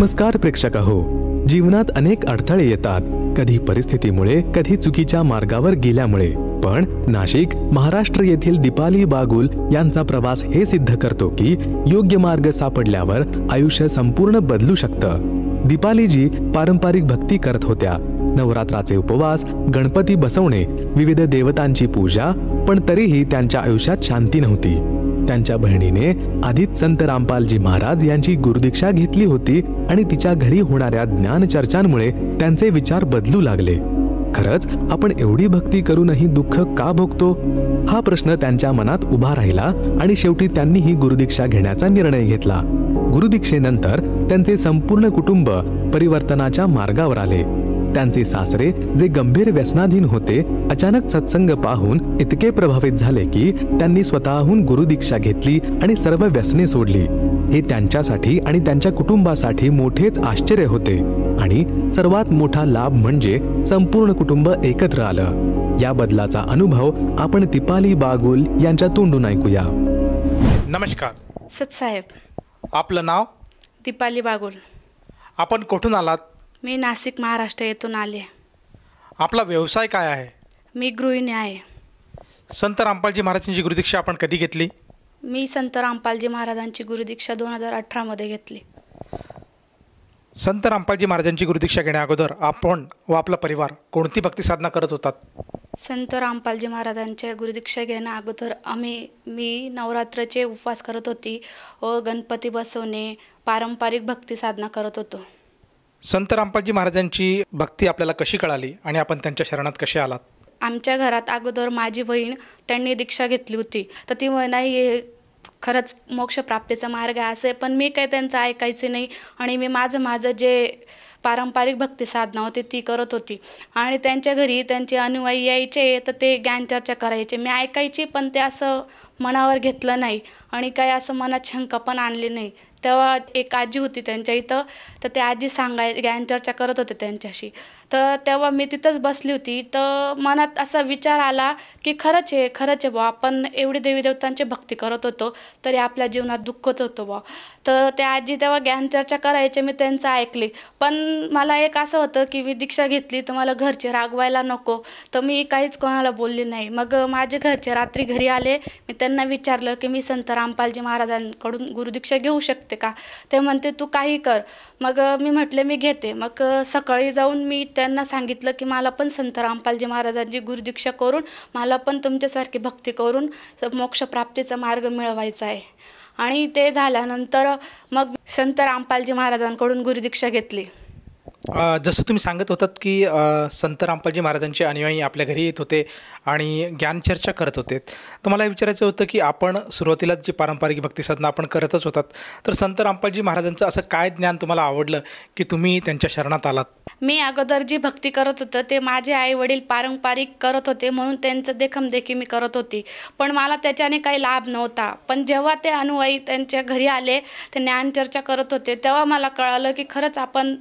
नमस्कार प्रेक्षक हो. जीवनात अनेक अडथळे येतात, कधी परिस्थितीमुळे, कधी चुकीच्या मार्गावर गेल्यामुळे. पण नाशिक, महाराष्ट्र येथील दीपाली बागुल यांचा प्रवास हे सिद्ध करतो की योग्य मार्ग सापडल्यावर आयुष्य संपूर्ण बदलू शकतं. दीपालीजी पारंपरिक भक्ती करत होत्या. नवरात्राचे उपवास, गणपती बसवणे, विविध देवतांची पूजा, पण तरीही त्यांच्या आयुष्यात शांती नव्हती. त्यांच्या बहिणीने आधीच संत रामपालजी महाराज यांची गुरुदीक्षा घेतली होती आणि तिच्या घरी होणाऱ्या ज्ञान चर्चांमुळे त्यांचे विचार बदलू लागले. खरंच आपण एवढी भक्ती करूनही दुःख का भोगतो, हा प्रश्न त्यांच्या मनात उभा राहिला आणि शेवटी त्यांनी ही गुरुदीक्षा घेण्याचा निर्णय घेतला. गुरुदीक्षेनंतर त्यांचे संपूर्ण कुटुंब परिवर्तनाच्या मार्गावर आले. त्यांचे सासरे, जे गंभीर व्यसनाधीन होते, अचानक सत्संग पाहून इतके प्रभावित झाले की त्यांनी स्वतःहून गुरुदीक्षा घेतली आणि सर्व व्यसने सोडली. हे त्यांच्यासाठी आणि त्यांच्या कुटुंबासाठी मोठेच आश्चर्य होते. आणि सर्वात मोठा लाभ म्हणजे संपूर्ण कुटुंब एकत्र आलं. या बदलाचा अनुभव आपण दीपाली बागुल यांच्या तोंडून ऐकूया. नमस्कार सतसाहेब. आपलं नाव? दीपाली बागुल. आपण कुठून आलात? मी नाशिक, महाराष्ट्र येथून आले. आपला व्यवसाय काय आहे? मी गृहिणी आहे. संत रामपालजी महाराजांची गुरुदीक्षा आपण कधी घेतली? मी संत रामपालजी महाराजांची गुरुदीक्षा 2018 मध्ये घेतली. संत रामपालजी महाराजांची गुरुदीक्षा घेण्या अगोदर आपण व आपला परिवार कोणती भक्ती साधना करत होतात? संत रामपालजी महाराजांच्या गुरुदीक्षा घेण्या अगोदर मी नवरात्राचे उपवास करत होती व गणपती बसवणे, पारंपरिक भक्ती साधना करत होतो. संत रामपालजी महाराजांची भक्ती आपल्याला कशी कळाली आणि आपण त्यांच्या शरणात कसे आलात? आमच्या घरात अगोदर माझी बहीण त्यांनी दीक्षा घेतली होती, तर ती म्हणाई खरंच मोक्षप्राप्तीचा मार्ग आहे असे, पण मी काही त्यांचं ऐकायचे नाही आणि मी माझं जे पारंपरिक भक्ती साधना होती ती करत होती. आणि त्यांच्या घरी त्यांचे अनुयायी यायचे तर ते ज्ञानचर्चा करायचे. मी ऐकायची, पण ते असं मनावर घेतलं नाही आणि काही असं मनात शंका पण आणली नाही. तेव्हा एक आजी होती त्यांच्या इथं, तर ते आजी ज्ञानचर्चा करत होते त्यांच्याशी. तर तेव्हा मी तिथंच बसली होती. तर मनात असा विचार आला की खरंच आहे बुवा, आपण एवढी देवी देवतांची भक्ती करत होतो तरी आपल्या जीवनात दुःखच होतं बुवा. तर त्या आजी तेव्हा ज्ञानचर्चा करायचे, मी त्यांचं ऐकली. पण मला एक असं होतं की मी दीक्षा घेतली तर मला घरचे रागवायला नको, तर मी काहीच कोणाला बोलली नाही. मग माझे घरचे रात्री घरी आले. मी त्यांना विचारलं की मी संत रामपालजी महाराजांकडून गुरुदीक्षा घेऊ शकते का? ते म्हणते तू काही कर. मग मी म्हटले मी घेते. मग सकाळी जाऊन मी त्यांना सांगितलं की मला पण संत रामपालजी महाराजांची गुरुदीक्षा करून मला पण तुमच्यासारखी भक्ती करून मोक्षप्राप्तीचा मार्ग मिळवायचा आहे. आणि ते झाल्यानंतर मग संत रामपालजी महाराजांकडून गुरुदीक्षा घेतली. जसं तुम्ही सांगत होतात की संत रामपालजी महाराजांचे अनुयायी आपल्या घरी येत होते आणि ज्ञानचर्चा करत होते, तर मला विचारायचं होतं की आपण सुरुवातीला जी पारंपरिक भक्ती साधना आपण करतच होतात, तर संत रामपालजी महाराजांचं असं काय ज्ञान तुम्हाला आवडलं की तुम्ही त्यांच्या शरणात आलात? मी अगोदर जी भक्ती करत होतं ते माझे आई वडील पारंपरिक करत होते म्हणून त्यांचं देखी मी करत होती, पण मला त्याच्याने काही लाभ नव्हता. पण जेव्हा ते अनुयायी त्यांच्या घरी आले, ते ज्ञानचर्चा करत होते, तेव्हा मला कळालं की खरंच आपण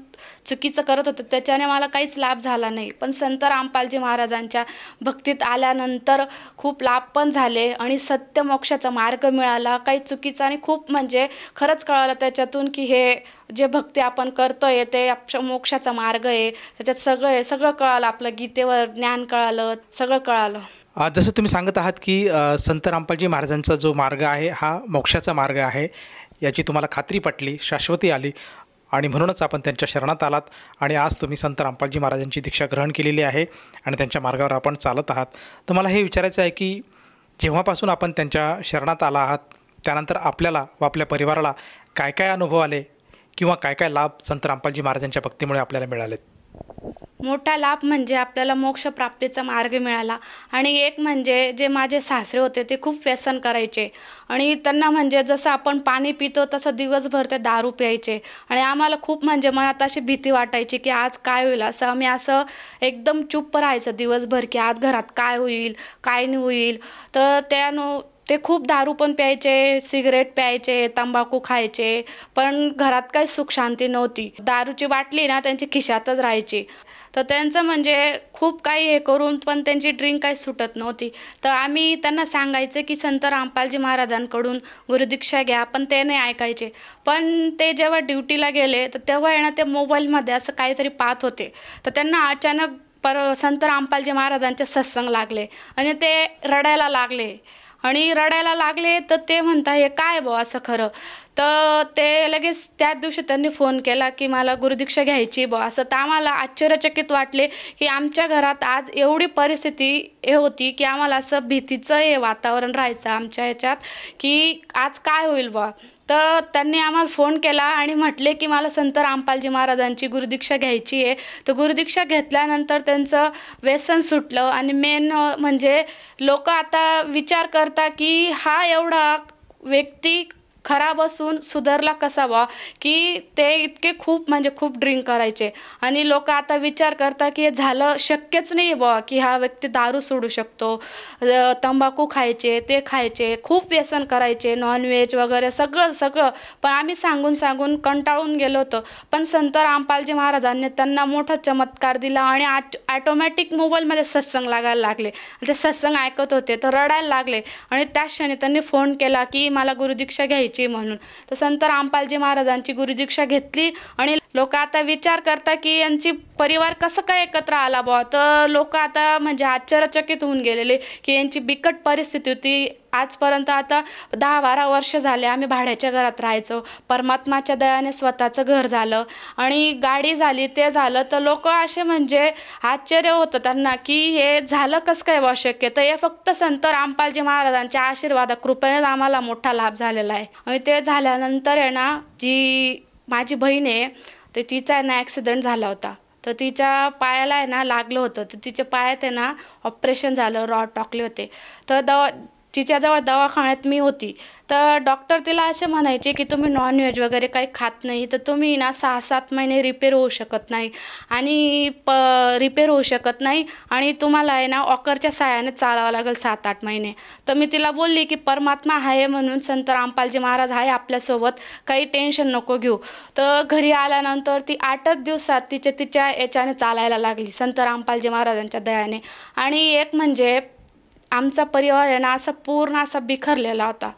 चुकीचं करत होतं, त्याच्याने मला काहीच लाभ झाला नाही. पण संत रामपालजी महाराजांच्या भक्तीत आल्यानंतर खूप लाभ पण झाले आणि सत्य मोक्षाचा मार्ग मिळाला. काही चुकीचा आणि खूप म्हणजे खरंच कळालं त्याच्यातून की हे जे भक्ती आपण करतोय ते मोक्षाचा मार्ग आहे. त्याच्यात सगळं कळालं, आपलं गीतेवर ज्ञान कळालं, सगळं कळालं. जसं तुम्ही सांगत आहात की संत रामपालजी महाराजांचा जो मार्ग आहे हा मोक्षाचा मार्ग आहे, याची तुम्हाला खात्री पटली, शाश्वती आली आणि म्हणूनच आपण त्यांच्या शरणात आलात आणि आज तुम्ही संत रामपालजी महाराजांची दीक्षा ग्रहण केलेली आहे आणि त्यांच्या मार्गावर आपण चालत आहात. तर मला हे विचारायचं आहे की जेव्हापासून आपण त्यांच्या शरणात आला आहात त्यानंतर आपल्याला व आपल्या परिवाराला काय काय अनुभव आले किंवा काय काय लाभ संत रामपालजी महाराजांच्या भक्तीमुळे आपल्याला मिळालेत? मोठा लाभ म्हणजे आपल्याला मोक्षप्राप्तीचा मार्ग मिळाला. आणि एक म्हणजे जे माझे सासरे होते ते खूप व्यसन करायचे आणि त्यांना म्हणजे जसं आपण पाणी पितो तसं दिवसभर ते दारू प्यायचे आणि आम्हाला खूप म्हणजे मनात अशी भीती वाटायची की आज काय होईल. असं आम्ही असं एकदम चुप्प राहायचं दिवसभर की आज घरात काय होईल काय नाही होईल. तर ते खूप दारू पण प्यायचे, सिगरेट प्यायचे, तंबाखू खायचे, पण घरात काही सुख शांती नव्हती. दारूची बाटली ना त्यांची खिशातच राहायची. तर त्यांचं म्हणजे खूप काही हे करून पण त्यांची ड्रिंक काही सुटत नव्हती. तर आम्ही त्यांना सांगायचे की संत रामपालजी महाराजांकडून गुरुदीक्षा घ्या, पण ते नाही ऐकायचे. पण ते जेव्हा ड्युटीला गेले तर तेव्हा आहे ना ते मोबाईलमध्ये असं काहीतरी पाहत होते. तर त्यांना अचानक संत रामपालजी महाराजांचे सत्संग लागले आणि ते रडायला लागले. तर ते म्हणता हे काय बुवा असं खरं. तर ते लगेच त्याच दिवशी त्यांनी फोन केला की मला गुरुदीक्षा घ्यायची बुवा असं. तर आम्हाला आश्चर्यचकित वाटले की आमच्या घरात आज एवढी परिस्थिती हे होती की आम्हाला असं भीतीचं हे वातावरण राहायचं आमच्या ह्याच्यात की आज काय होईल बुवा. तर त्यांनी आम्हाला फोन केला आणि म्हटले की मला संत रामपालजी महाराजांची गुरुदीक्षा घ्यायची आहे. तर गुरुदीक्षा घेतल्यानंतर त्यांचं व्यसन सुटलं आणि मेन म्हणजे लोक आता विचार करता की हा एवढा व्यक्ती खराब असून सुधारला कसा बा, की ते इतके खूप ड्रिंक करायचे आणि लोक आता विचार करता की हे झालं शक्यच नाही बा की हा व्यक्ती दारू सोडू शकतो. तंबाखू खायचे, ते खायचे, खूप व्यसन करायचे, नॉनव्हेज वगैरे सगळं. पण आम्ही सांगून कंटाळून गेलो होतो. पण संत रामपालजी महाराजांनी त्यांना मोठा चमत्कार दिला आणि ॲटोमॅटिक मोबाईलमध्ये सत्संग लागायला लागले. ते सत्संग ऐकत होते तर रडायला लागले आणि त्याच क्षणी त्यांनी फोन केला की मला गुरुदीक्षा घ्यायची म्हणून. तर संत रामपालजी महाराजांची गुरुदीक्षा घेतली आणि लोक आता विचार करता की यांची परिवार कसं काय एकत्र आला बुवा. तर लोक आता म्हणजे आश्चर्यचकित होऊन गेलेले की यांची बिकट परिस्थिती होती. आजपर्यंत आता 10-12 वर्ष झाले आम्ही भाड्याच्या घरात राहायचो. परमात्माच्या दयाने स्वतःचं घर झालं आणि गाडी झाली, ते झालं. तर लोक असे म्हणजे आश्चर्य होतं त्यांना की हे झालं कसं काय बा शक्य. तर हे फक्त संत रामपालजी महाराजांच्या आशीर्वादा कृपेनेच आम्हाला मोठा लाभ झालेला आहे. आणि ते झाल्यानंतर आहे ना जी माझी बहीण आहे तर तिचा आहे ना ॲक्सिडेंट झाला होता. तर तिच्या पायाला आहे ना लागलं होतं. तर तिच्या पायात आहे ना ऑपरेशन झालं, रॉड टाकले होते. तर तिच्याजवळ दवाखान्यात मी होती. तर डॉक्टर तिला असे म्हणायचे की तुम्ही नॉनव्हेज वगैरे काही खात नाही तर तुम्ही ना 6-7 महिने रिपेअर होऊ शकत नाही आणि तुम्हाला आहे ना वॉकरच्या सहाय्याने चालावं लागेल 7-8 महिने. तर मी तिला बोलली की परमात्मा आहे म्हणून संत रामपालजी महाराज आहे आपल्यासोबत, काही टेन्शन नको घेऊ. तर घरी आल्यानंतर ती 8च दिवसात तिच्या याच्याने चालायला लागली संत रामपालजी महाराजांच्या दयाने. आणि एक म्हणजे आमचा परिवार आहे ना असा पूर्ण असा बिखरलेला होता.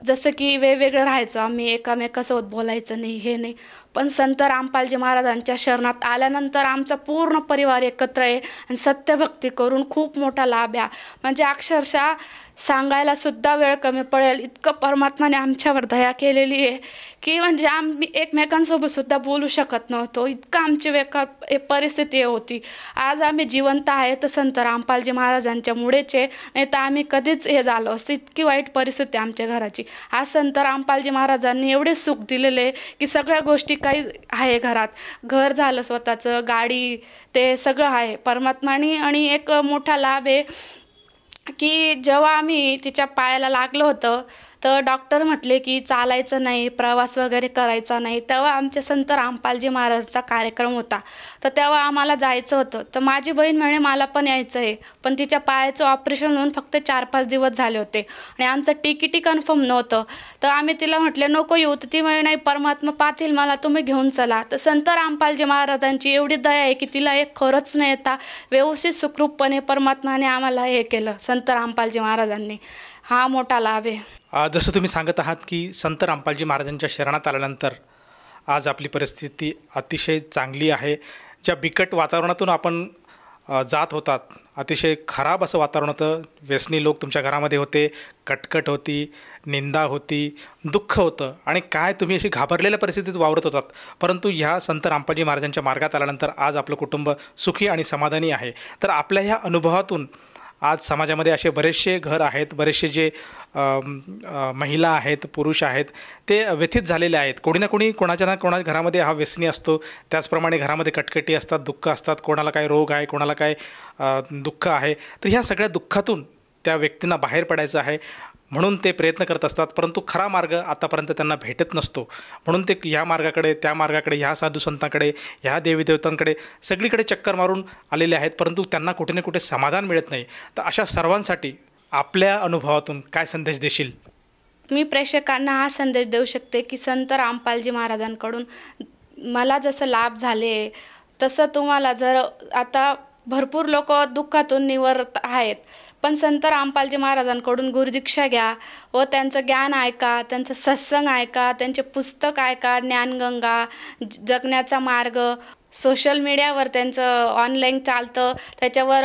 जसं की वेगवेगळं राहायचो आम्ही, एकामेकासोबत बोलायचं नाही, हे नाही. पण संत रामपालजी महाराजांच्या शरणात आल्यानंतर आमचा पूर्ण परिवार एकत्र आहे आणि सत्यभक्ती करून खूप मोठा लाभ आहे. म्हणजे अक्षरशः सांगायला सुद्धा वेळ कमी पडेल इतकं परमात्माने आमच्यावर दया केलेली आहे की म्हणजे आम्ही एकमेकांसोबत सुद्धा बोलू शकत नव्हतो, इतकं आमची बेकार परिस्थिती होती. आज आम्ही जिवंत आहे तर संत रामपालजी महाराजांच्या मुळेच आहे, नाही तर आम्ही कधीच हे झालो असं. इतकी वाईट परिस्थिती आमच्या घराची. आज संत रामपालजी महाराजांनी एवढे सुख दिलेले की सगळ्या गोष्टी काही आहे घरात. घर झालं स्वतःचं, गाडी, ते सगळं आहे परमात्माने. आणि एक मोठा लाभ आहे की जेव्हा आम्ही तिच्या पायाला लागलं होतं तर डॉक्टर म्हटले की चालायचं नाही, प्रवास वगैरे करायचा नाही. तेव्हा आमचे संत रामपालजी महाराजांचा कार्यक्रम होता. तर तेव्हा आम्हाला जायचं होतं. तर माझी बहीण म्हणे मला पण यायचं आहे. पण तिच्या पायाचं ऑपरेशन होऊन फक्त 4-5 दिवस झाले होते आणि आमचं तिकीटही कन्फर्म नव्हतं. तर आम्ही तिला म्हटले नको येऊ. तर ती म्हणे नाही, परमात्मा पाहतील मला, तुम्ही घेऊन चला. तर संत रामपालजी महाराजांची एवढी दया आहे की तिला एक खरंच न येता व्यवस्थित सुखरूपपणे परमात्माने आम्हाला हे केलं, संत रामपालजी महाराजांनी. हा मोठा लाभ आहे. जसं तुम्ही सांगत आहात की संत रामपालजी महाराजांच्या शरणात आल्यानंतर आज आपली परिस्थिती अतिशय चांगली आहे. ज्या बिकट वातावरणातून आपण जात होतात, अतिशय खराब असं वातावरण होतं. व्यसनी लोक तुमच्या घरामध्ये होते, कटकट होती, निंदा होती, दुःख होतं आणि काय तुम्ही अशी घाबरलेल्या परिस्थितीत वावरत होतात. परंतु ह्या संत रामपालजी महाराजांच्या मार्गात आल्यानंतर आज आपलं कुटुंब सुखी आणि समाधानी आहे. तर आपल्या ह्या अनुभवातून आज समाजामध्ये असे बरेचसे घर आहेत, बरेचसे जे महिला आहेत, पुरुष आहेत, ते व्यथित झालेले आहेत. कोणी ना कोणा घरामध्ये हा व्यसनी असतो. त्याचप्रमाणे घरामध्ये कटकटी असतात, दुःख असतात, कोणाला काय रोग आहे, कोणाला काय दुःख आहे. तर ह्या सगळ्या दुःखातून त्या व्यक्तींना बाहेर पडायचं आहे म्हणून ते प्रयत्न करत असतात. परंतु खरा मार्ग आतापर्यंत त्यांना भेटत नसतो. म्हणून ते ह्या मार्गाकडे, त्या मार्गाकडे, ह्या साधुसंतांकडे, ह्या देवीदेवतांकडे सगळीकडे चक्कर मारून आलेले आहेत. परंतु त्यांना कुठे ना कुठे समाधान मिळत नाही. तर अशा सर्वांसाठी आपल्या अनुभवातून काय संदेश देशील? मी प्रेक्षकांना हा संदेश देऊ शकते की संत रामपालजी महाराजांकडून मला जसं लाभ झाले तसं तुम्हाला, जर आता भरपूर लोक दुःखातून निवर्त आहेत, पण संत रामपालजी महाराजांकडून गुरुदीक्षा घ्या व त्यांचं ज्ञान ऐका, त्यांचं सत्संग ऐका, त्यांचे पुस्तक ऐका, ज्ञानगंगा, जगण्याचा मार्ग, सोशल मीडियावर त्यांचं ऑनलाईन चालतं, त्याच्यावर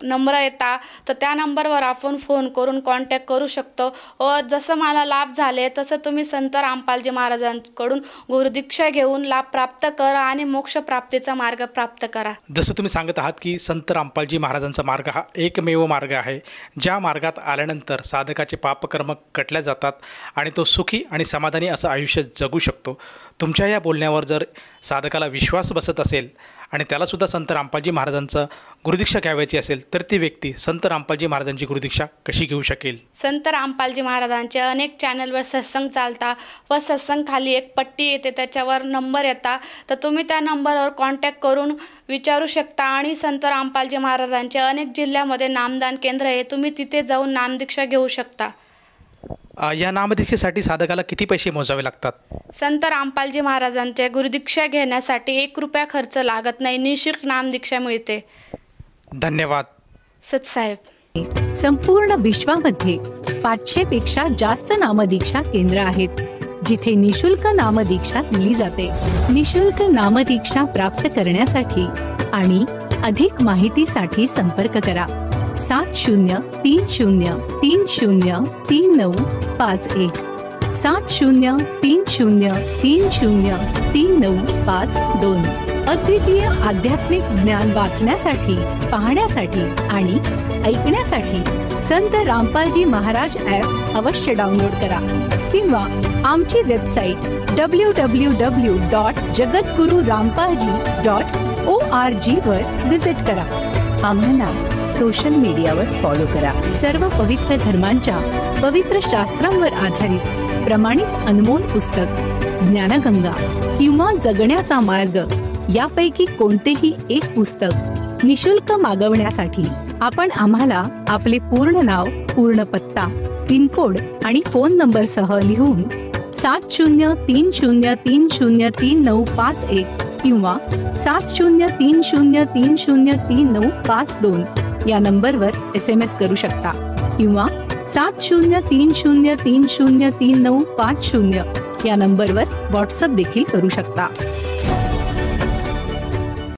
नंबर येतात, तर त्या नंबरवर आपण फोन करून कॉन्टॅक्ट करू शकतो. व जसं मला लाभ झाले तसं तुम्ही संत रामपालजी महाराजांकडून गुरुदीक्षा घेऊन लाभ प्राप्त करा आणि मोक्षप्राप्तीचा मार्ग प्राप्त करा. जसं तुम्ही सांगत आहात की संत रामपालजी महाराजांचा मार्ग हा एकमेव मार्ग आहे, ज्या मार्गात आल्यानंतर साधकाचे पापकर्म कटल्या जातात आणि तो सुखी आणि समाधानी असं आयुष्य जगू शकतो. तुमच्या या बोलण्यावर जर साधकाला विश्वास बसत असेल आणि त्यालासुद्धा संत रामपालजी महाराजांचा गुरुदीक्षा घ्यावयाची असेल, तर ती व्यक्ती संत रामपालजी महाराजांची गुरुदीक्षा कशी घेऊ शकेल? संत रामपालजी महाराजांचे अनेक चॅनलवर सत्संग चालता व सत्संग खाली एक पट्टी येते, त्याच्यावर नंबर येतात, तर तुम्ही त्या नंबरवर कॉन्टॅक्ट करून विचारू शकता. आणि संत रामपालजी महाराजांचे अनेक जिल्ह्यामध्ये नामदान केंद्र आहे, तुम्ही तिथे जाऊन नामदीक्षा घेऊ शकता. या नामदीक्षेसाठी साधकाला किती पैसे मोजावे लागतात? संत रामपालजी महाराजांच्या गुरुदीक्षा घेण्यासाठी 1 रुपया खर्च लागत नाही, निःशुल्क नामदीक्षा मिळते. धन्यवाद सतसाहेब. संपूर्ण विश्वामध्ये 500 पेक्षा जास्त नामदीक्षा केंद्र आहेत, जिथे निशुल्क नामदीक्षा दिली जाते. निशुल्क नामदीक्षा प्राप्त करण्यासाठी आणि अधिक माहितीसाठी संपर्क करा 7030303951 7030303952. अद्वितीय आध्यात्मिक ज्ञान वाचण्यासाठी, पाहण्यासाठी आणि ऐकण्यासाठी संत रामपालजी महाराज ॲप अवश्य डाउनलोड करा किंवा आमची वेबसाईट www.jagatgururampalji.org वर विजिट करा. आम्हाला सोशल मीडियावर फॉलो करा. सर्व पवित्र धर्मांच्या पवित्र शास्त्रांवर आधारित प्रमाणित अनमोल पुस्तक ज्ञानगंगा किंवा जगण्याचा मार्ग यापैकी कोणतेही एक पुस्तक निशुल्क मागवण्यासाठी आपण आम्हाला आपले पूर्ण नाव, पूर्ण पत्ता, पिनकोड आणि फोन नंबरसह लिहून 7030303951 किंवा 7030303952 या नंबरवर SMS करू शकता किंवा 7030303950 या नंबरवर व्हॉट्सअप देखील करू शकता.